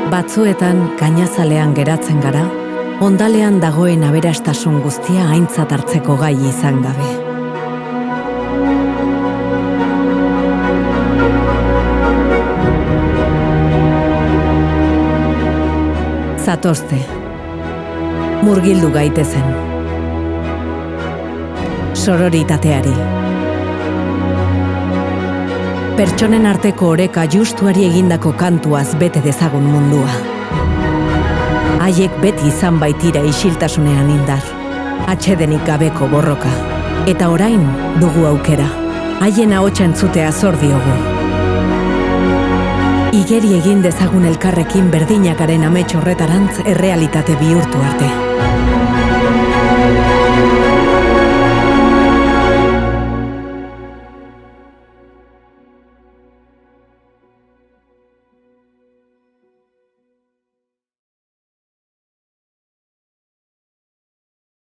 Batzuetan gainazalean geratzen gara, ondalean dagoen aberastasun guztia aintzat hartzeko gai izan gabe. Zatozte, murgildu gaitezen. Sororitateari. Pertsonen arteko oreka justuari egindako kantuaz bete dezagun mundua. Haiek beti izan baitira isiltasunean indar, atsedenik gabeko borroka. Eta orain dugu aukera, haien ahotsa entzutea zor diogu. Igeri egin dezagun elkarrekin berdinakaren amets horretarantz errealitate bihurtu arte.